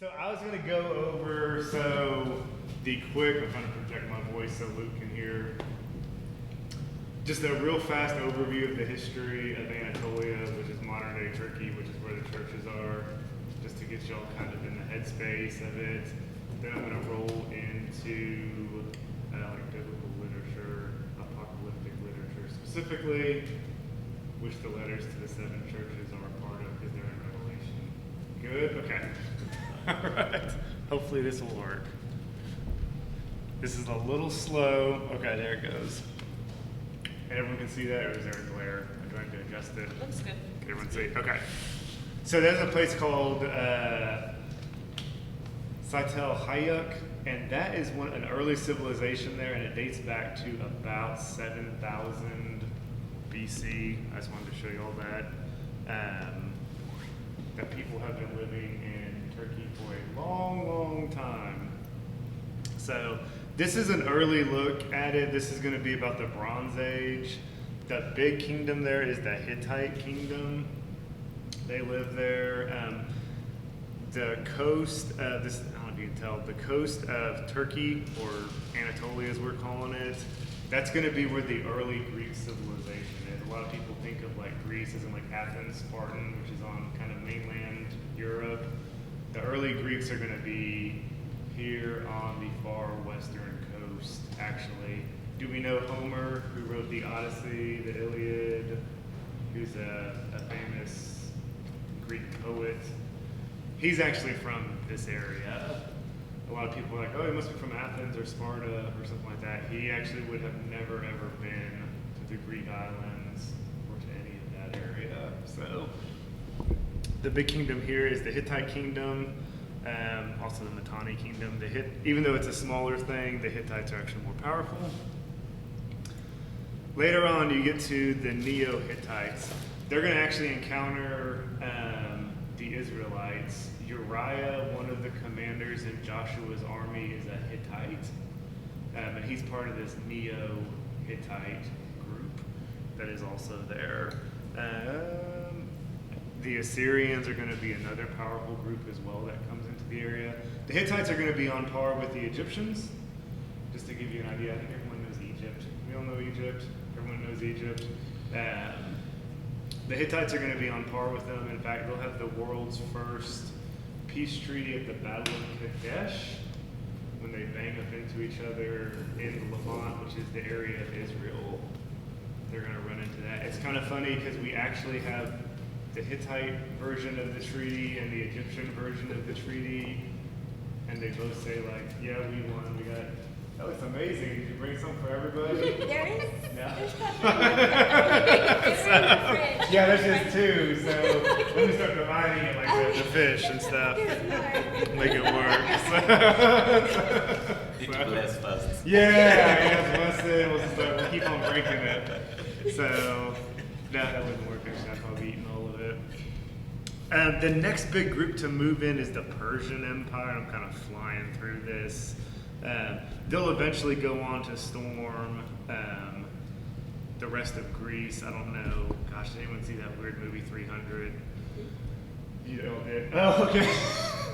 So I was going to go over, the quick, I'm trying to project my voice so Luke can hear, just a real fast overview of the history of Anatolia, which is modern day Turkey, which is where the churches are, just to get y'all kind of in the headspace of it. Then I'm going to roll into like biblical literature, apocalyptic literature specifically, which the letters to the seven churches are a part of because they're in Revelation. Good? Okay. All right. Hopefully this will work. This is a little slow. Okay, there it goes. And everyone can see that, or is there a glare? I'm trying to adjust it. Looks good. Can everyone see? Okay. So there's a place called Saitel Hayuk, and that is an early civilization there, and it dates back to about 7,000 BC. I just wanted to show you all that. That people have been living in Turkey for a long, long time. So this is an early look at it. This is going to be about the Bronze Age. The big kingdom there is the Hittite kingdom. They live there. The coast of this, I don't know if you can tell, the coast of Turkey, or Anatolia as we're calling it, that's going to be where the early Greek civilization is. A lot of people think of like Greece as in like Athens, Spartan, which is on kind of mainland Europe. The early Greeks are going to be here on the far western coast, actually. Do we know Homer, who wrote the Odyssey, the Iliad, who's a famous Greek poet? He's actually from this area. A lot of people are like, oh, he must be from Athens or Sparta or something like that. He actually would have never, ever been to the Greek islands or to any of that area. So the big kingdom here is the Hittite kingdom, also the Mitanni kingdom. Even though it's a smaller thing, the Hittites are actually more powerful. Later on, you get to the Neo-Hittites. They're going to actually encounter the Israelites. Uriah, one of the commanders in Joshua's army, is a Hittite, and he's part of this Neo-Hittite group that is also there. The Assyrians are going to be another powerful group as well that comes into the area. The Hittites are going to be on par with the Egyptians. Just to give you an idea, I think everyone knows Egypt. We all know Egypt. Everyone knows Egypt. The Hittites are going to be on par with them. In fact, they'll have the world's first peace treaty at the Battle of Kadesh, when they bang up into each other in the Levant, which is the area of Israel. They're going to run into that. It's kind of funny because we actually have the Hittite version of the treaty and the Egyptian version of the treaty, and they both say like, yeah, we won. We got, that looks amazing. Did you bring some for everybody? There is. Yeah. There's coffee. Yeah, there's just two, so let me start dividing it like the fish and stuff. Make it work. Need to bless first. Yeah, bless it. We'll keep on breaking it. So that wouldn't work. Actually, I'd probably eaten all of it. The next big group to move in is the Persian Empire. I'm kind of flying through this. They'll eventually go on to storm the rest of Greece. I don't know. Gosh, did anyone see that weird movie 300? You know it. Oh, okay.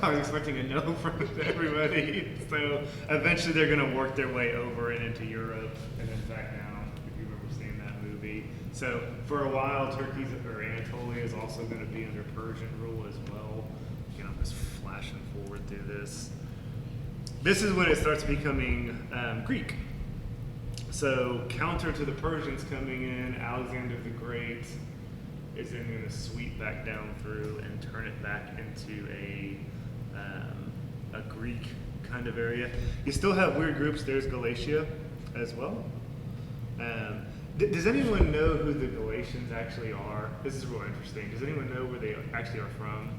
I was expecting a no from everybody. So eventually they're going to work their way over and into Europe and then back down, if you've ever seen that movie. So for a while, Anatolia is also going to be under Persian rule as well. Again, I'm just flashing forward through this. This is when it starts becoming Greek. So counter to the Persians coming in, Alexander the Great is then going to sweep back down through and turn it back into a Greek kind of area. You still have weird groups. There's Galatia as well. Does anyone know who the Galatians actually are? This is real interesting. Does anyone know where they actually are from?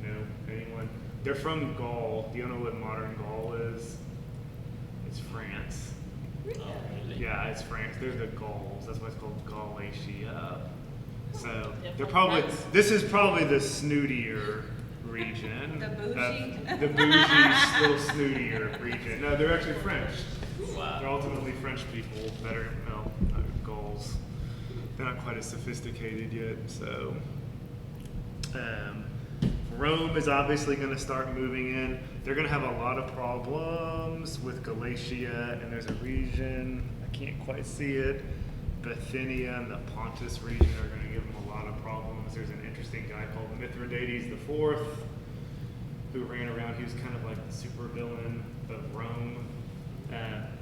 No? Anyone? They're from Gaul. Do you know what modern Gaul is? It's France. Oh, really? Yeah, it's France. They're the Gauls. That's why it's called Galatia. So They're they're from probably, France. this is probably the snootier region. The bougie. The bougie, still snootier region. No, they're actually French. They're Wow. ultimately French people that are, Gauls. They're not quite as sophisticated yet, so. Rome is obviously going to start moving in. They're going to have a lot of problems with Galatia, and there's a region, I can't quite see it, Bithynia and the Pontus region are going to give them a lot of problems. There's an interesting guy called Mithridates IV who ran around. He was kind of like the super villain of Rome.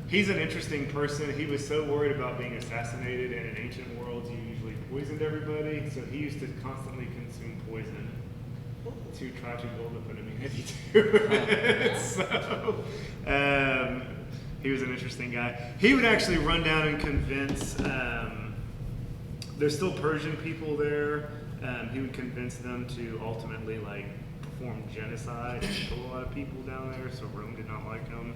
He's an interesting person. He was so worried about being assassinated, and in ancient worlds you usually poisoned everybody, so he used to constantly consume poison to try to build up an immunity to it. So he was an interesting guy. He would actually run down and convince, there's still Persian people there. He would convince them to ultimately like perform genocide and kill a lot of people down there, so Rome did not like him.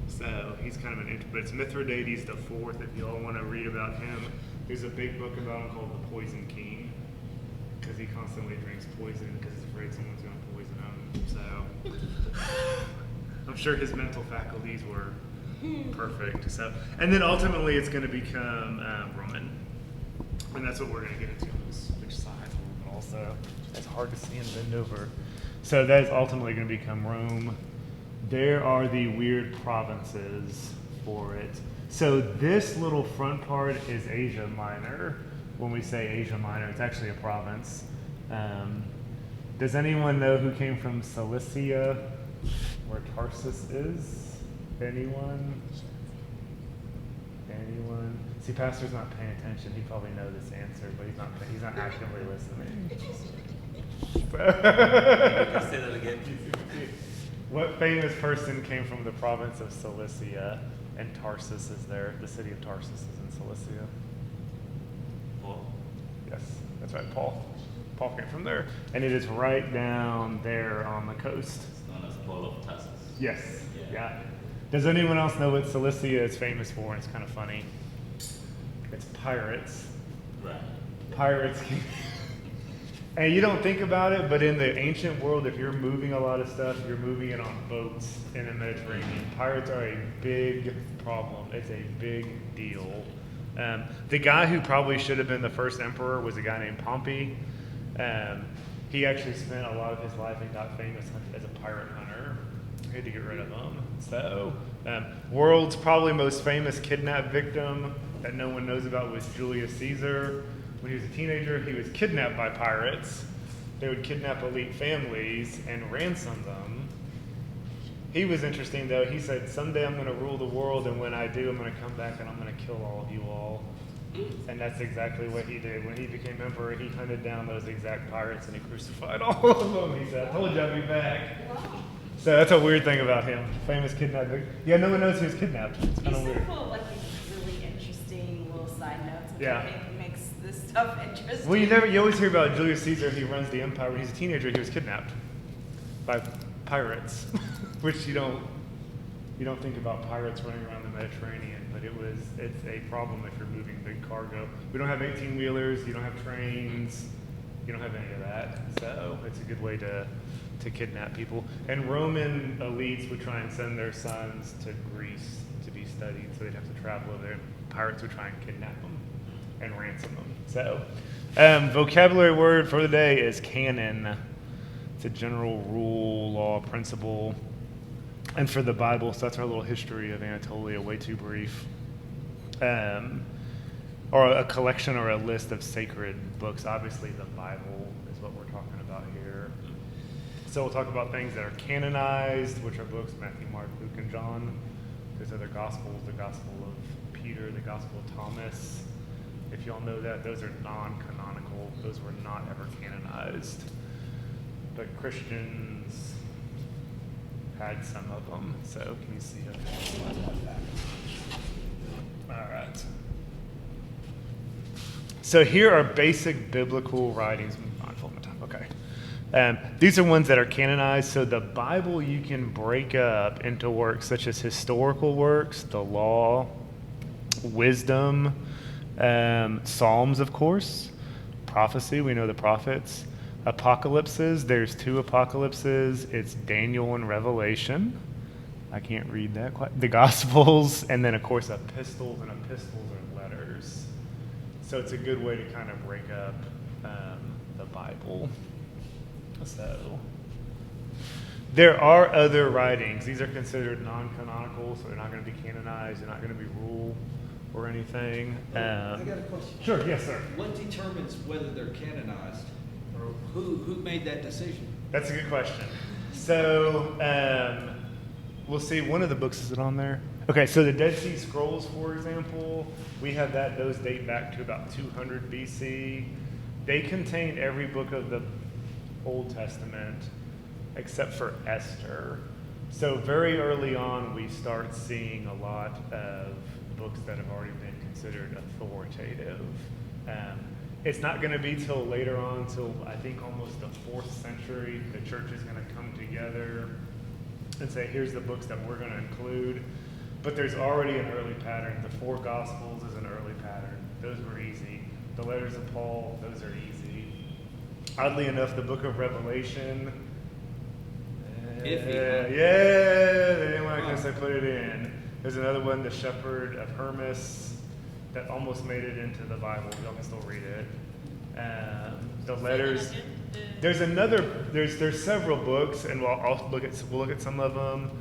So he's kind of but it's Mithridates IV, if you all want to read about him. There's a big book about him called The Poison King, because he constantly drinks poison because he's afraid someone's going to poison him. So I'm sure his mental faculties were perfect. So, and then ultimately it's going to become Roman, and that's what we're going to get into on this which side a little bit also. It's hard to see and bend over. So that is ultimately going to become Rome. There are the weird provinces for it. So this little front part is Asia Minor. When we say Asia Minor, it's actually a province. Does anyone know who came from Cilicia, where Tarsus is? Anyone? Anyone? See, Pastor's not paying attention. He probably knows this answer, but he's not actively listening. Say that again. What famous person came from the province of Cilicia, and Tarsus is there? The city of Tarsus is in Cilicia. Paul. Yes, that's right, Paul. Paul came from there, and it is right down there on the coast. It's known as Paul of Tarsus. Yes, Yeah. yeah. Does anyone else know what Cilicia is famous for? It's kind of funny. It's pirates. Right. Pirates. And you don't think about it, but in the ancient world, if you're moving a lot of stuff, you're moving it on boats in the Mediterranean. Pirates are a big problem. It's a big deal. The guy who probably should have been the first emperor was a guy named Pompey. He actually spent a lot of his life and got famous as a pirate hunter. We had to get rid of him. So, world's probably most famous kidnap victim that no one knows about was Julius Caesar. When he was a teenager, he was kidnapped by pirates. They would kidnap elite families and ransom them. He was interesting, though. He said, someday I'm going to rule the world, and when I do, I'm going to come back and I'm going to kill all of you all. And that's exactly what he did. When he became emperor, he hunted down those exact pirates and he crucified all of them. He said, I told you I'd be back. So that's a weird thing about him. Famous kidnapping. Yeah, no one knows he was kidnapped. It's kind of He's weird. full of like these really interesting little side notes, which Yeah. I think makes this stuff interesting. Well, you always hear about Julius Caesar. He runs the empire. When he's a teenager, he was kidnapped by pirates, which you don't think about pirates running around the Mediterranean, but it's a problem if you're moving big cargo. We don't have 18-wheelers. You don't have trains. You don't have any of that. So it's a good way to kidnap people. And Roman elites would try and send their sons to Greece to be studied, so they'd have to travel over there. And pirates would try and kidnap them and ransom them. So, vocabulary word for the day is canon. It's a general rule, law, principle. And for the Bible, so that's our little history of Anatolia, way too brief. Or a collection or a list of sacred books. Obviously, the Bible is what we're talking about here. So we'll talk about things that are canonized, which are books, Matthew, Mark, Luke, and John. There's other gospels, the Gospel of Peter, the Gospel of Thomas. If y'all know that, those are non-canonical. Those were not ever canonized. But Christians had some of them. So can you see it? All right. So here are basic biblical writings. I'm mindful of my time. Okay. These are ones that are canonized. So the Bible you can break up into works such as historical works, the law, wisdom, Psalms, of course, prophecy. We know the prophets. Apocalypses. There's 2 apocalypses. It's Daniel and Revelation. I can't read that quite. The Gospels, and then of course epistles, and epistles are letters. So it's a good way to kind of break up the Bible. So there are other writings. These are considered non-canonical, so they're not going to be canonized. They're not going to be rule or anything. I got a question. Sure, yes, sir. What determines whether they're canonized, or who made that decision? That's a good question. So we'll see. One of the books, is it on there? Okay, so the Dead Sea Scrolls, for example, we have that. Those date back to about 200 BC. They contain every book of the Old Testament except for Esther. So very early on, we start seeing a lot of books that have already been considered authoritative. It's not going to be till later on, till I think almost the 4th century, the church is going to come together and say, here's the books that we're going to include. But there's already an early pattern. The 4 Gospels is an early pattern. Those were easy. The letters of Paul, those are easy. Oddly enough, the book of Revelation, Iffy, huh? yeah, they didn't want to put it in. There's another one, the Shepherd of Hermas, that almost made it into the Bible. Y'all can still read it. The letters. There's several books, and we'll look at some of them.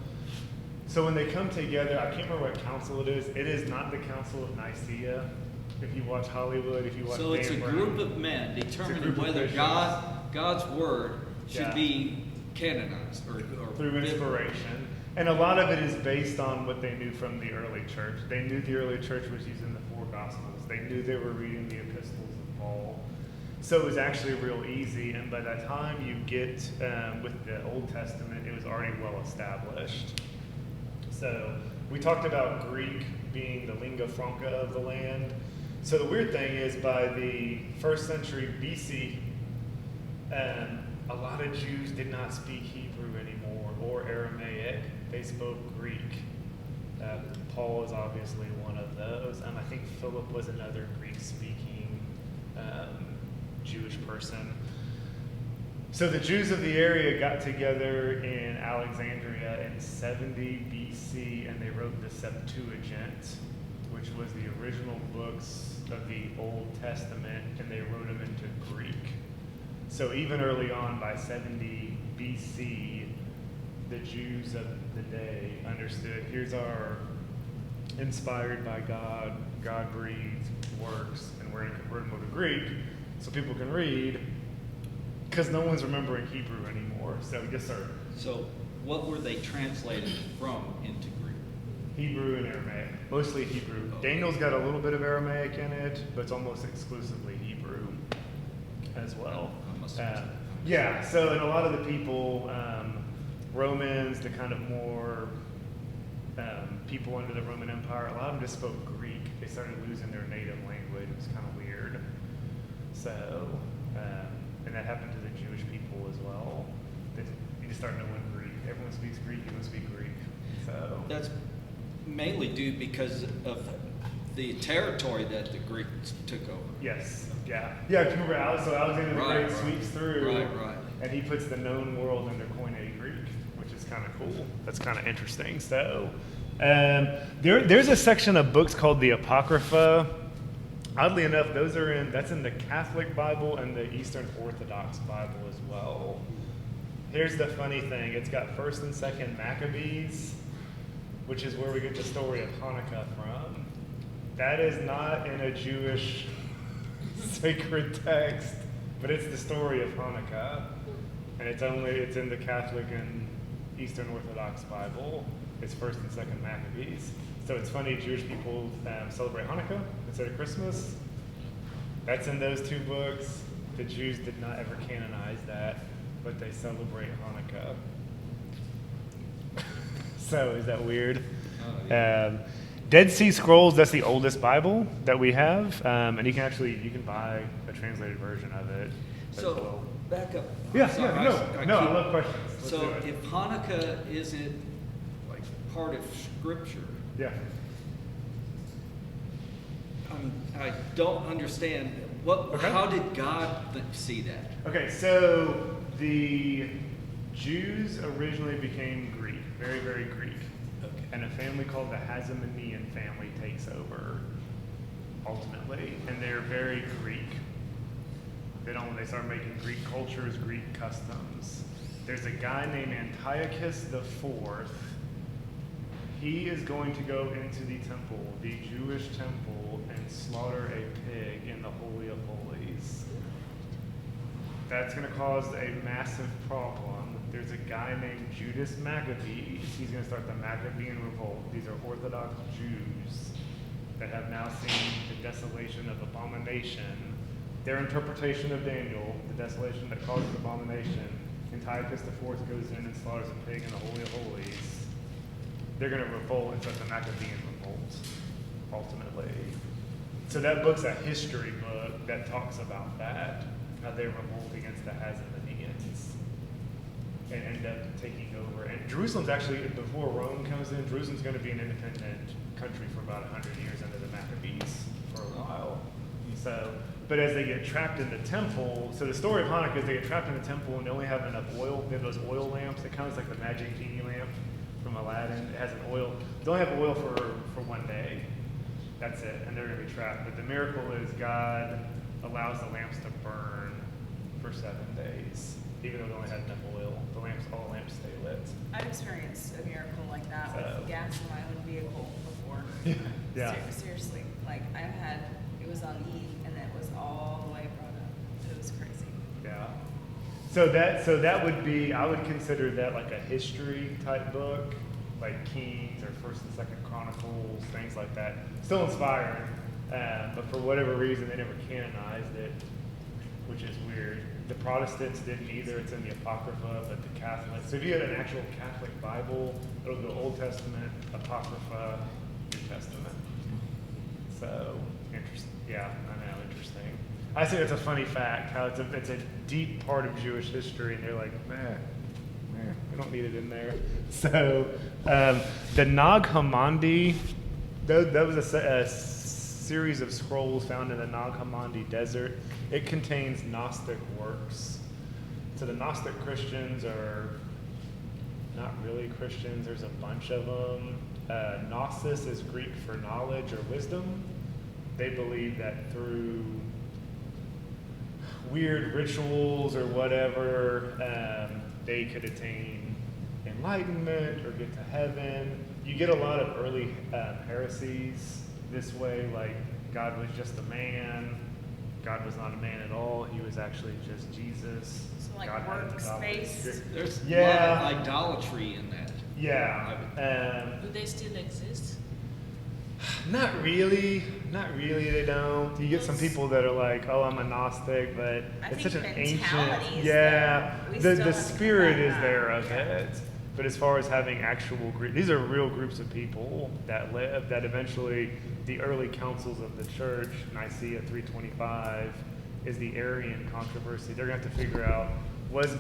So when they come together, I can't remember what council it is. It is not the Council of Nicaea. If you watch Hollywood, if you watch So it's a Dan Brown. group of men determining group of whether Christians. God's word should Yeah. be canonized or Through inspiration. And a lot of it is based on what they knew from the early church. They knew the early church was using the 4 Gospels. They knew they were reading the epistles of Paul. So it was actually real easy. And by the time you get with the Old Testament, it was already well established. So we talked about Greek being the lingua franca of the land. So the weird thing is, by the 1st century BC, a lot of Jews did not speak Hebrew anymore or Aramaic. They spoke Greek. Paul is obviously one of those. I think Philip was another Greek-speaking Jewish person. So the Jews of the area got together in Alexandria in 70 BC, and they wrote the Septuagint, which was the original books of the Old Testament, and they wrote them into Greek. So even early on, by 70 BC, the Jews of the day understood, here's our inspired by God, God-breathed works, and we're going to convert them over to Greek so people can read, because no one's remembering Hebrew anymore. So just start So what were they translated from into Greek? Hebrew and Aramaic, mostly Hebrew. Daniel's got a little bit of Aramaic in it, but it's almost exclusively Hebrew as well. Yeah, so and a lot of the people, Romans, the kind of more people under the Roman Empire, a lot of them just spoke Greek. They started losing their native language. It was kind of weird. So, and that happened to the Jewish people as well. You just start knowing Greek. Everyone speaks Greek, you don't speak Greek. So That's mainly due because of the territory that the Greeks took over. yes, yeah. Yeah, if you remember Alexander the Great sweeps through, Right. and he puts the known world under Koine Greek, which is kind of cool. That's kind of interesting. So there's a section of books called the Apocrypha. Oddly enough, that's in the Catholic Bible and the Eastern Orthodox Bible as well. Here's the funny thing. It's got 1st and 2nd Maccabees, which is where we get the story of Hanukkah from. That is not in a Jewish sacred text, but it's the story of Hanukkah. And it's in the Catholic and Eastern Orthodox Bible. It's 1st and 2nd Maccabees. So it's funny, Jewish people celebrate Hanukkah instead of Christmas. That's in those 2 books. The Jews did not ever canonize that, but they celebrate Hanukkah. So is that weird? Oh, yeah. Dead Sea Scrolls, that's the oldest Bible that we have. And you can buy a translated version of it as So well. back up. Yeah, Sorry, I love questions. Let's So do it. if Hanukkah isn't like part of Scripture, Yeah. I don't understand what. Okay. How did God see that? Okay, so the Jews originally became Greek, very, very Greek. Okay. And a family called the Hasmonean family takes over, ultimately. And they're very Greek. They start making Greek cultures, Greek customs. There's a guy named Antiochus the Fourth. He is going to go into the temple, the Jewish temple, and slaughter a pig in the Holy of Holies. That's going to cause a massive problem. There's a guy named Judas Maccabees. He's going to start the Maccabean revolt. These are Orthodox Jews that have now seen the desolation of abomination. Their interpretation of Daniel, the desolation that causes abomination. Antiochus IV goes in and slaughters a pig in the Holy of Holies. They're going to revolt and start the Maccabean revolt, ultimately. So that book's a history book that talks about that, how they revolt against the Hasmoneans and end up taking over. And Jerusalem's actually, before Rome comes in, Jerusalem's going to be an independent country for about 100 years under the Maccabees for a while. So, but as they get trapped in the temple, so the story of Hanukkah is they get trapped in the temple and they only have enough oil. They have those oil lamps. It kind of looks like the Magic Genie lamp from Aladdin. It has an oil. They only have oil for one day. That's it, and they're going to be trapped. But the miracle is God allows the lamps to burn for 7 days, even though they only had enough oil. All the lamps stay lit. I've experienced a miracle like that So- with gas in my own vehicle before. Yeah. Seriously, like it was on E and it was all the way brought up. It was crazy. Yeah. So that would be, I would consider that like a history type book, like Kings or First and Second Chronicles, things like that. Still inspiring, but for whatever reason they never canonized it, which is weird. The Protestants didn't either. It's in the Apocrypha, but the Catholics. So if you had an actual Catholic Bible, it'll go Old Testament, Apocrypha, New Testament. So interesting. Yeah, I know, interesting. I think it's a funny fact how it's a deep part of Jewish history, and they're like, we don't need it in there. So the Nag Hammadi, that was a series of scrolls found in the Nag Hammadi desert. It contains Gnostic works. So the Gnostic Christians are not really Christians. There's a bunch of them. Gnosis is Greek for knowledge or wisdom. They believe that through weird rituals or whatever, they could attain enlightenment or get to heaven. You get a lot of early heresies this way, like God was just a man. God was not a man at all. He was actually just Jesus. So like God had an adopted works-based? spirit. There's Yeah. a lot of idolatry in that. Yeah. Do they still exist? Not really. Not really, they don't. You get some people that are like, oh, I'm a Gnostic, but I it's think such an mentality ancient. is Yeah. there. We still The have to spirit combine is that. there of Yeah. it. But as far as having actual group, these are real groups of people that live, that eventually the early councils of the church, Nicaea 325, is the Arian controversy. They're going to have to figure out, was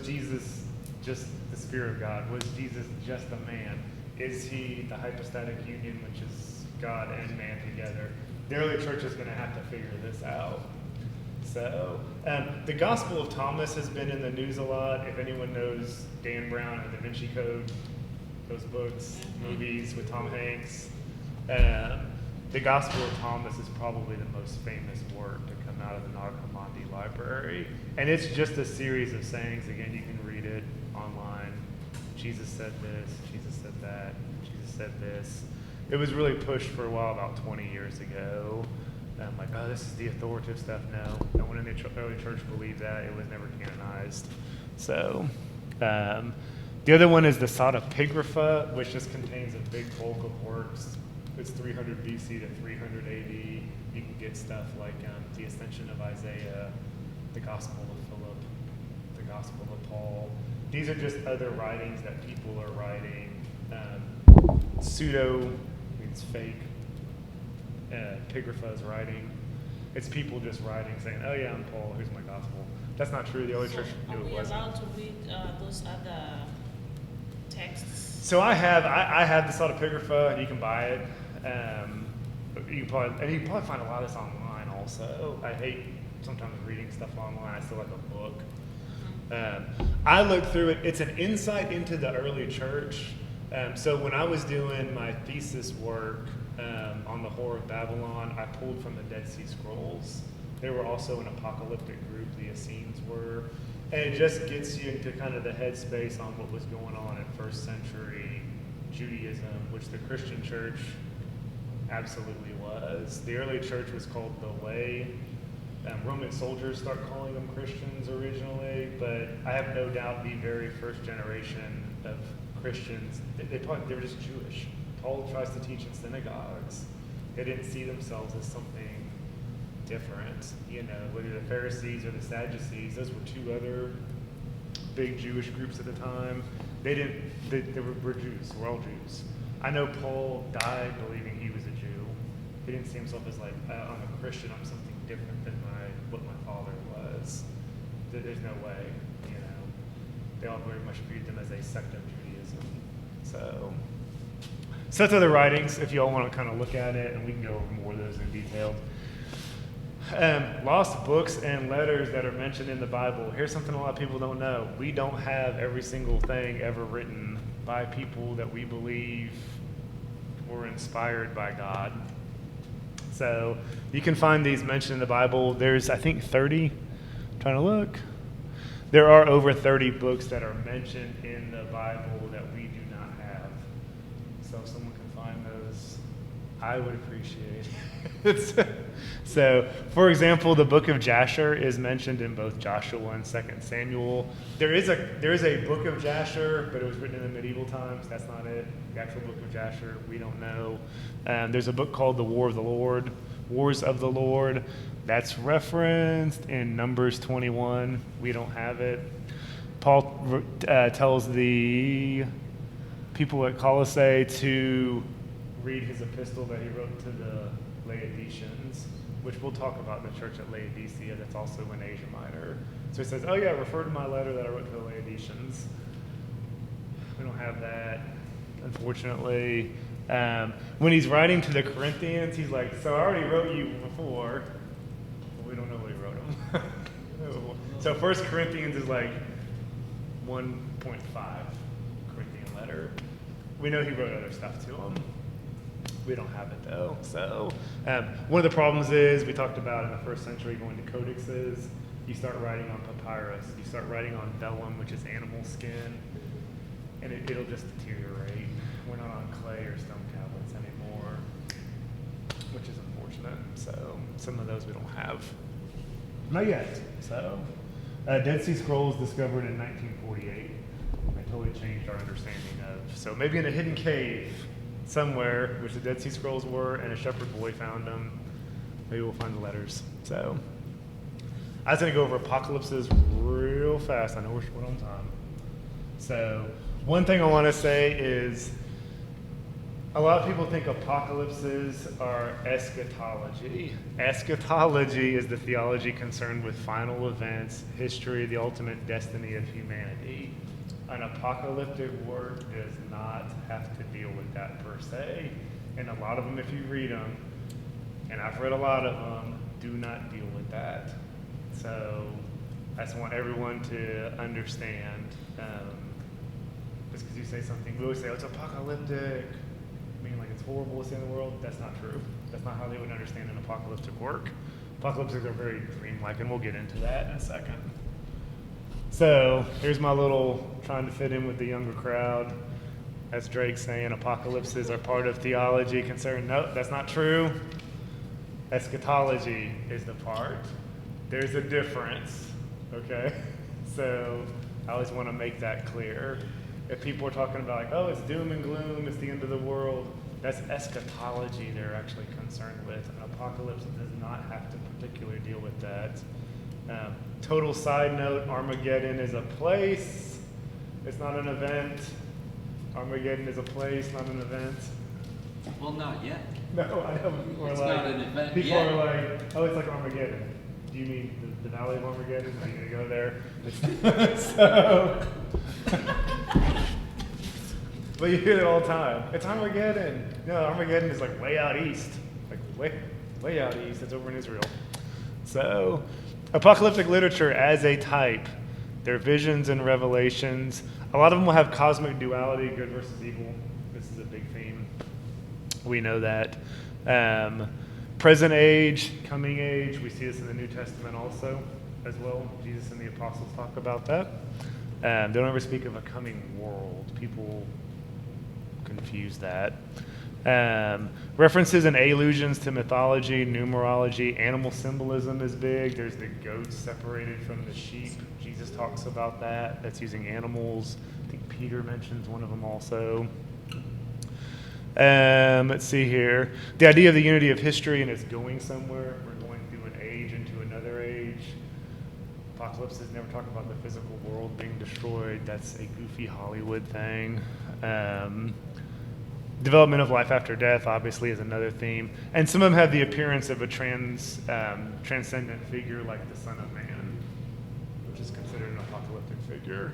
Jesus just the Spirit of God? Was Jesus just a man? Is he the hypostatic union, which is God and man together? The early church is going to have to figure this out. So, the Gospel of Thomas has been in the news a lot. If anyone knows Dan Brown and Da Vinci Code, those books, movies with Tom Hanks, the Gospel of Thomas is probably the most famous work to come out of the Nag Hammadi library. And it's just a series of sayings. Again, you can read it online. Jesus said this, Jesus said that, Jesus said this. It was really pushed for a while, about 20 years ago. I'm like, oh, this is the authoritative stuff. No one in the early church believed that. It was never canonized. So, the other one is the Pseudepigrapha, which just contains a big bulk of works. It's 300 BC to 300 AD. You can get stuff like the Ascension of Isaiah, the Gospel of Philip, the Gospel of Paul. These are just other writings that people are writing. Pseudo means fake. Pigrapha is writing. It's people just writing, saying, "Oh yeah, I'm Paul. Here's my gospel." That's not true. The early church Are knew it we wasn't. allowed to read those other texts? So I have the Pseudepigrapha, and you can buy it. You can probably find a lot of this online also. I hate sometimes reading stuff online. I still like a book. I looked through it. It's an insight into the early church. So when I was doing my thesis work on the Whore of Babylon, I pulled from the Dead Sea Scrolls. They were also an apocalyptic group, the Essenes were. And it just gets you into kind of the headspace on what was going on in first century Judaism, which the Christian church absolutely was. The early church was called the Way. Roman soldiers start calling them Christians originally, but I have no doubt the very first generation of Christians, they were just Jewish. Paul tries to teach in synagogues. They didn't see themselves as something different. You know, whether the Pharisees or the Sadducees, those were two other big Jewish groups at the time. They were Jews. We're all Jews. I know Paul died believing he was a Jew. He didn't see himself as like, I'm a Christian, I'm something different than what my father was. There's no way, you know. They all very much viewed them as a sect of Judaism. So that's other writings, if you all want to kind of look at it, and we can go over more of those in detail. Lost books and letters that are mentioned in the Bible. Here's something a lot of people don't know. We don't have every single thing ever written by people that we believe were inspired by God. So you can find these mentioned in the Bible. There's, I think, 30. I'm trying to look. There are over 30 books that are mentioned in the Bible that we do not have. So if someone can find those, I would appreciate it. So, for example, the book of Jasher is mentioned in both Joshua and 2 Samuel. There is a book of Jasher, but it was written in the medieval times. That's not it. The actual book of Jasher, we don't know. There's a book called The Wars of the Lord. That's referenced in Numbers 21. We don't have it. Paul tells the people at Colossae to read his epistle that he wrote to the Laodiceans, which we'll talk about in the church at Laodicea. That's also in Asia Minor. So he says, oh yeah, refer to my letter that I wrote to the Laodiceans. We don't have that, unfortunately. When he's writing to the Corinthians, he's like, so I already wrote you before, but we don't know what he wrote them. So 1 Corinthians is like 1.5 Corinthian letter. We know he wrote other stuff to them. We don't have it though. So one of the problems is, we talked about in the first century going to codexes, you start writing on papyrus, you start writing on vellum, which is animal skin, and it'll just deteriorate. We're not on clay or stone tablets anymore, which is unfortunate. So some of those we don't have. Not yet. So Dead Sea Scrolls discovered in 1948. They totally changed our understanding of. So maybe in a hidden cave somewhere, which the Dead Sea Scrolls were, and a shepherd boy found them. Maybe we'll find the letters. So I was going to go over apocalypses real fast. I know we're short on time. So one thing I want to say is, a lot of people think apocalypses are eschatology. Eschatology is the theology concerned with final events, history, the ultimate destiny of humanity. An apocalyptic work does not have to deal with that per se. And a lot of them, if you read them, and I've read a lot of them, do not deal with that. So I just want everyone to understand. Just because you say something, we always say, oh, it's apocalyptic, meaning like it's horrible, it's the end of the world. That's not true. That's not how they would understand an apocalyptic work. Apocalyptics are very dreamlike, and we'll get into that in a second. So here's my little trying to fit in with the younger crowd. As Drake saying, apocalypses are part of theology concerned. No, that's not true. Eschatology is the part. There's a difference, okay? So I always want to make that clear. If people are talking about like, oh, it's doom and gloom, it's the end of the world, that's eschatology they're actually concerned with. An apocalypse does not have to particularly deal with that. Total side note, Armageddon is a place. It's not an event. Armageddon is a place, not an event. Well, not yet. No, I know people are It's like, not an event people yet. are like, oh, it's like Armageddon. Do you mean the Valley of Armageddon? Are you gonna go there? So, but you hear it all the time. It's Armageddon. No, Armageddon is like way out east. Like way out east. It's over in Israel. So, apocalyptic literature as a type, their visions and revelations. A lot of them will have cosmic duality, good versus evil. This is a big theme. We know that. Present age, coming age, we see this in the New Testament also as well. Jesus and the apostles talk about that. They don't ever speak of a coming world. People confuse that. References and allusions to mythology, numerology, animal symbolism is big. There's the goats separated from the sheep. Jesus talks about that. That's using animals. I think Peter mentions one of them also. Let's see here. The idea of the unity of history and it's going somewhere. We're going through an age into another age. Apocalypses never talk about the physical world being destroyed. That's a goofy Hollywood thing. Development of life after death, obviously, is another theme. And some of them have the appearance of a transcendent figure like the Son of Man, which is considered an apocalyptic figure.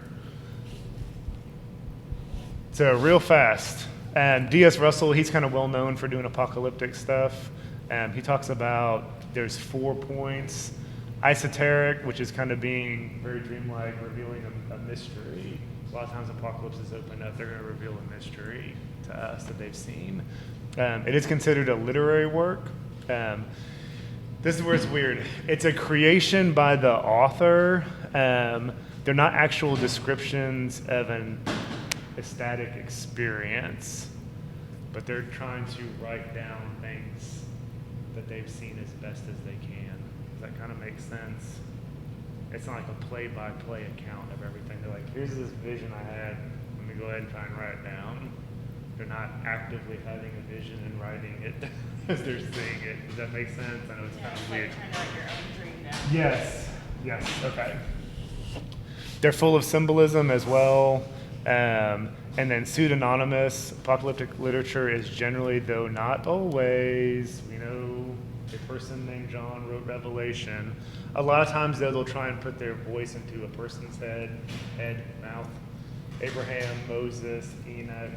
So real fast. D.S. Russell, he's kind of well known for doing apocalyptic stuff. He talks about there's 4 points. Esoteric, which is kind of being very dreamlike, revealing a mystery. A lot of times apocalypses open up, they're going to reveal a mystery to us that they've seen. It is considered a literary work. This is where it's weird. It's a creation by the author. They're not actual descriptions of an ecstatic experience, but they're trying to write down things that they've seen as best as they can. Does that kind of make sense? It's not like a play-by-play account of everything. They're like, here's this vision I had. Let me go ahead and try and write it down. They're not actively having a vision and writing it as they're seeing it. Does that make sense? I know it's kind of Like weird. trying to write your own dream down. Yes, okay. They're full of symbolism as well. And then pseudonymous apocalyptic literature is generally, though not always, we know a person named John wrote Revelation. A lot of times, though, they'll try and put their voice into a person's head, mouth. Abraham, Moses, Enoch.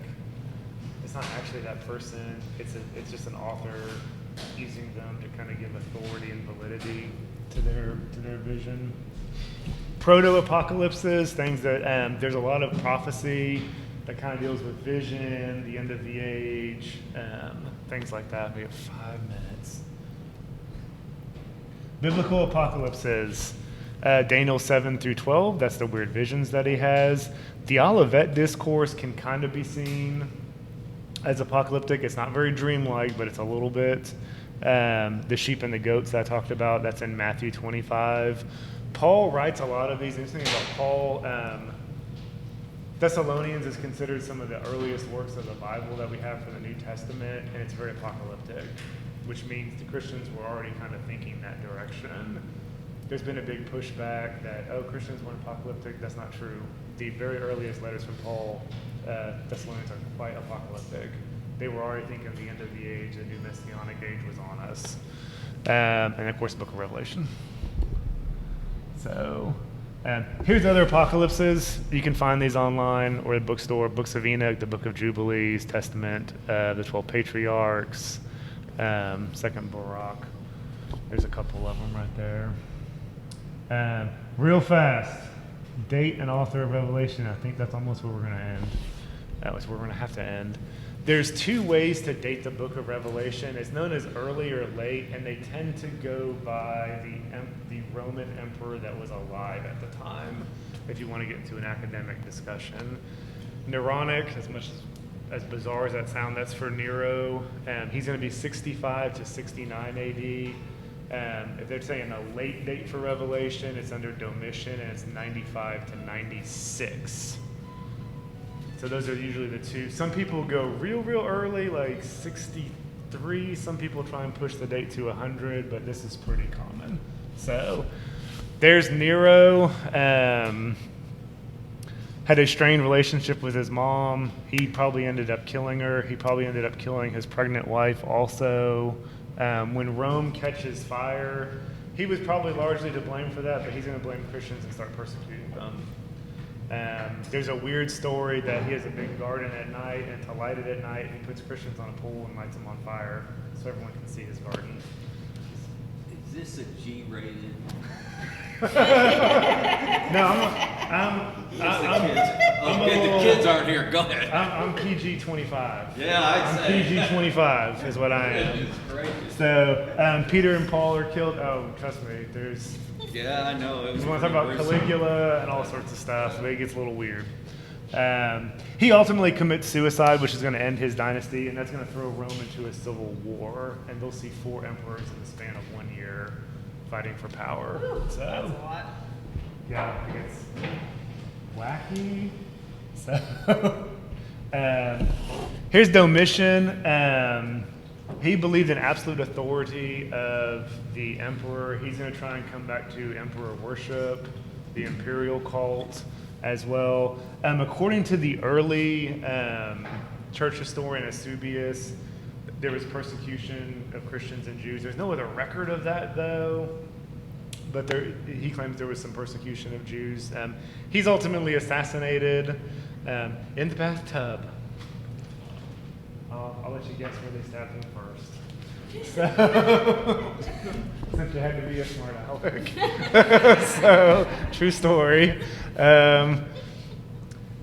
It's not actually that person. It's just an author using them to kind of give authority and validity to their vision. Proto-apocalypses, things that there's a lot of prophecy that kind of deals with vision, the end of the age, things like that. We have 5 minutes. Biblical apocalypses, Daniel 7 through 12, that's the weird visions that he has. The Olivet Discourse can kind of be seen as apocalyptic. It's not very dreamlike, but it's a little bit. The sheep and the goats that I talked about, that's in Matthew 25. Paul writes a lot of these. Interesting about Paul, Thessalonians is considered some of the earliest works of the Bible that we have for the New Testament, and it's very apocalyptic, which means the Christians were already kind of thinking that direction. There's been a big pushback that, Christians weren't apocalyptic. That's not true. The very earliest letters from Paul, Thessalonians, are quite apocalyptic. They were already thinking the end of the age, the new messianic age was on us. And of course, the book of Revelation. So here's other apocalypses. You can find these online or at the bookstore. Books of Enoch, the Book of Jubilees, Testament, the 12 Patriarchs, Second Baruch. There's a couple of them right there. Real fast, date and author of Revelation. I think that's almost where we're going to end. That was where we're going to have to end. There's 2 ways to date the book of Revelation. It's known as early or late, and they tend to go by the Roman emperor that was alive at the time, if you want to get into an academic discussion. Neronic, as much as bizarre as that sounds, that's for Nero. He's going to be 65 to 69 AD. If they're saying a late date for Revelation, it's under Domitian, and it's 95 to 96. So those are usually the 2. Some people go real early, like 63. Some people try and push the date to 100, but this is pretty common. So there's Nero. Had a strained relationship with his mom. He probably ended up killing her. He probably ended up killing his pregnant wife also. When Rome catches fire, he was probably largely to blame for that, but he's going to blame Christians and start persecuting them. There's a weird story that he has a big garden at night, and to light it at night, he puts Christians on a pole and lights them on fire so everyone can see his garden. Is this a G-rated? No, I'm The kids kids aren't here. Go ahead. I'm PG 25. Yeah, I'd I'm say. PG 25 is what I am. Goodness gracious. So Peter and Paul are killed. Oh, trust me, there's. Yeah, I know. It was We want to talk about pretty gruesome. Caligula and all sorts of stuff, but it gets a little weird. He ultimately commits suicide, which is going to end his dynasty, and that's going to throw Rome into a civil war, and they'll see 4 emperors in the span of 1 year fighting for power. That's So, a lot. yeah, it gets wacky. So, here's Domitian. He believed in absolute authority of the emperor. He's going to try and come back to emperor worship, the imperial cult as well. According to the early church historian Eusebius, there was persecution of Christians and Jews. There's no other record of that, though. But he claims there was some persecution of Jews. He's ultimately assassinated in the bathtub. I'll let you guess where they stabbed him first. So, since you had to be a smart aleck. So, true story.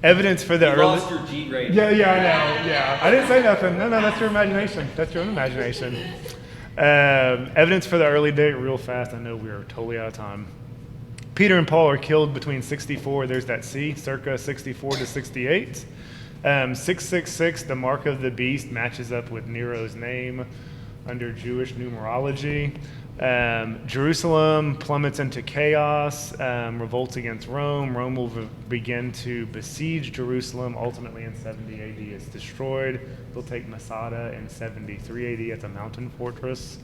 Evidence for the You early. lost your G rating. Yeah, I know. Yeah, I didn't say nothing. No, that's your imagination. That's your own imagination. Evidence for the early date, real fast. I know we are totally out of time. Peter and Paul are killed between 64. There's that C, circa 64 to 68. 666, the mark of the beast, matches up with Nero's name under Jewish numerology. Jerusalem plummets into chaos, revolts against Rome. Rome will begin to besiege Jerusalem. Ultimately, in 70 AD, it's destroyed. They'll take Masada in 73 AD. It's a mountain fortress.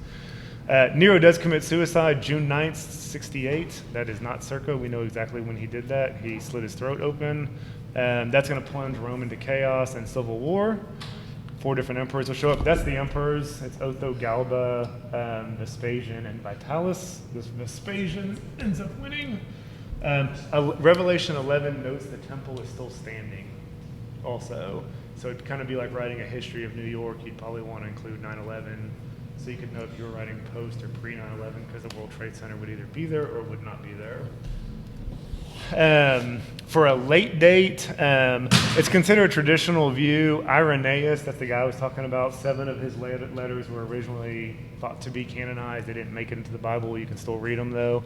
Nero does commit suicide June 9th, 68. That is not circa. We know exactly when he did that. He slit his throat open. That's going to plunge Rome into chaos and civil war. 4 different emperors will show up. That's the emperors. It's Otho, Galba, Vespasian, and Vitalis. This Vespasian ends up winning. Revelation 11 notes the temple is still standing also. So it'd kind of be like writing a history of New York. You'd probably want to include 9/11 so you could know if you were writing post or pre 9/11 because the World Trade Center would either be there or would not be there. For a late date, it's considered a traditional view. Irenaeus, that's the guy I was talking about, 7 of his letters were originally thought to be canonized. They didn't make it into the Bible. You can still read them, though.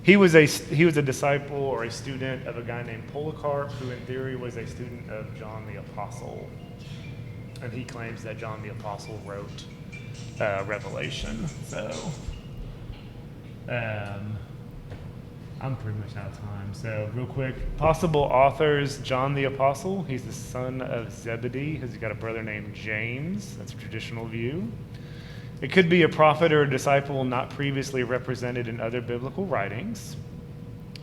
He was a disciple or a student of a guy named Polycarp, who in theory was a student of John the Apostle. And he claims that John the Apostle wrote Revelation. So, I'm pretty much out of time. So real quick, possible authors, John the Apostle. He's the son of Zebedee. He's got a brother named James. That's a traditional view. It could be a prophet or a disciple not previously represented in other biblical writings.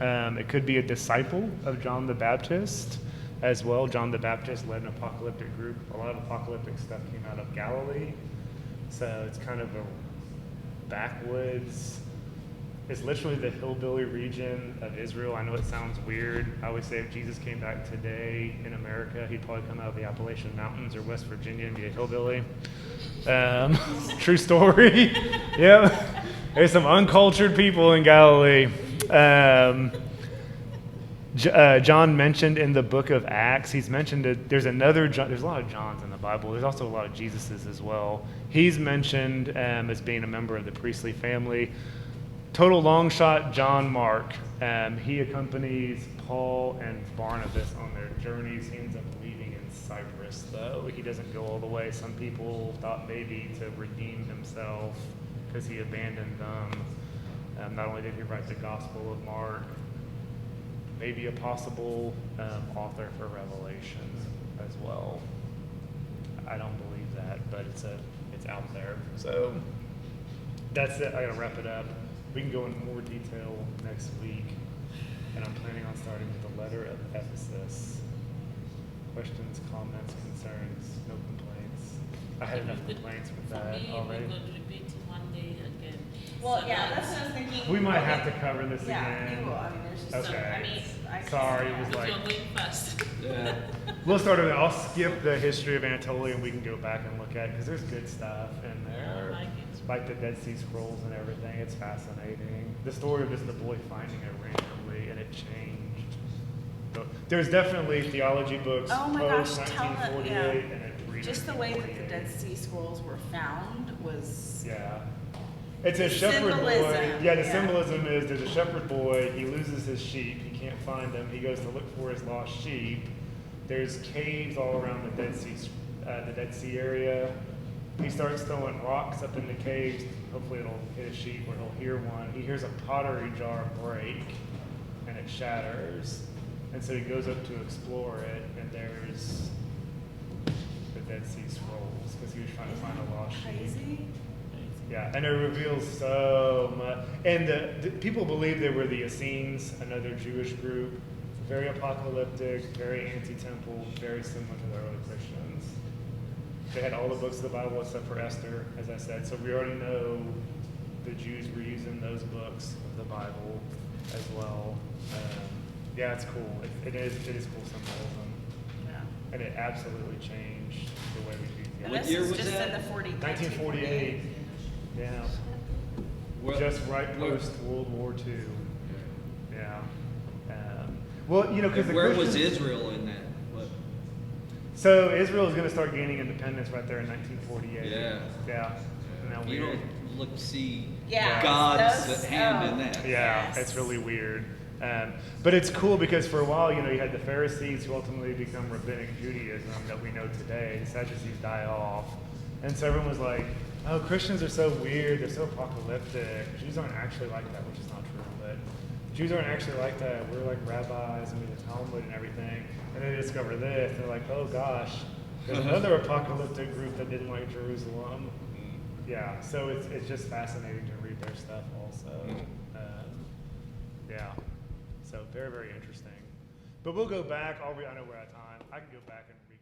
It could be a disciple of John the Baptist as well. John the Baptist led an apocalyptic group. A lot of apocalyptic stuff came out of Galilee. So it's kind of a backwoods. It's literally the hillbilly region of Israel. I know it sounds weird. I always say if Jesus came back today in America, he'd probably come out of the Appalachian Mountains or West Virginia and be a hillbilly. True story. Yep. There's some uncultured people in Galilee. John mentioned in the book of Acts, he's mentioned that there's another John. There's a lot of Johns in the Bible. There's also a lot of Jesuses as well. He's mentioned as being a member of the priestly family. Total long shot, John Mark. He accompanies Paul and Barnabas on their journeys. He ends up leaving in Cyprus, though. He doesn't go all the way. Some people thought maybe to redeem himself because he abandoned them. Not only did he write the Gospel of Mark, maybe a possible author for Revelation as well. I don't believe that, but it's out there. So that's it. I gotta wrap it up. We can go into more detail next week, and I'm planning on starting with the letter of Ephesus. Questions, comments, concerns, no complaints. I had enough complaints with that For me, already. we could repeat Monday again. Well, So yeah, that- that's what I was thinking. We might have to cover this Yeah, again. you will. I mean, there's just, Okay. I mean, I Sorry, it was But like you're going fast. Yeah. we'll start over. I'll skip the history of Anatolia, and we can go back and look at it because there's good stuff in there. I like it. Like the Dead Sea Scrolls and everything. It's fascinating. The story of just the boy finding it randomly and it changed There's definitely theology books Oh my gosh, post tell that, 1948 yeah. and it pre Just the way that the Dead Sea Scrolls were found was, Yeah. It's a shepherd boy. Symbolism, Yeah, the yeah. symbolism is there's a shepherd boy, he loses his sheep, he can't find them, he goes to look for his lost sheep. There's caves all around the Dead Sea area. He starts throwing rocks up in the caves, hopefully it'll hit a sheep or he'll hear one. He hears a pottery jar break and it shatters. And so he goes up to explore it and there's the Dead Sea Scrolls because he was trying to find a lost sheep. crazy. Yeah, and it reveals so much. And the people believe they were the Essenes, another Jewish group, very apocalyptic, very anti-temple, very similar to the early Christians. They had all the books of the Bible except for Esther, as I said. So we already know the Jews were using those books of the Bible as well. Yeah, it's cool. It is cool symbolism, Yeah. and it absolutely changed the way we do And What theology. this year is was just that? in the 1948. Yeah. Well, Just right well, post World War II. Yeah. Well, you know, because and where was Israel in that? What? So Israel is going to start gaining independence right there in 1948. Yeah. Yeah. Isn't that You weird? don't look see Yeah, God's those- hand oh. in that. Yeah, Yes. it's really weird. But it's cool because for a while, you know, you had the Pharisees who ultimately become rabbinic Judaism that we know today. The Sadducees die off. And so everyone was like, oh, Christians are so weird. They're so apocalyptic. Jews aren't actually like that, which is not true. But Jews aren't actually like that. We're like rabbis and we have Talmud and everything. And then they discover this. And they're like, oh, gosh, there's another apocalyptic group that didn't like Jerusalem. Yeah, so it's just fascinating to read their stuff also. Yeah, so very, very interesting. But we'll go back. I know we're out of time. I can go back and read.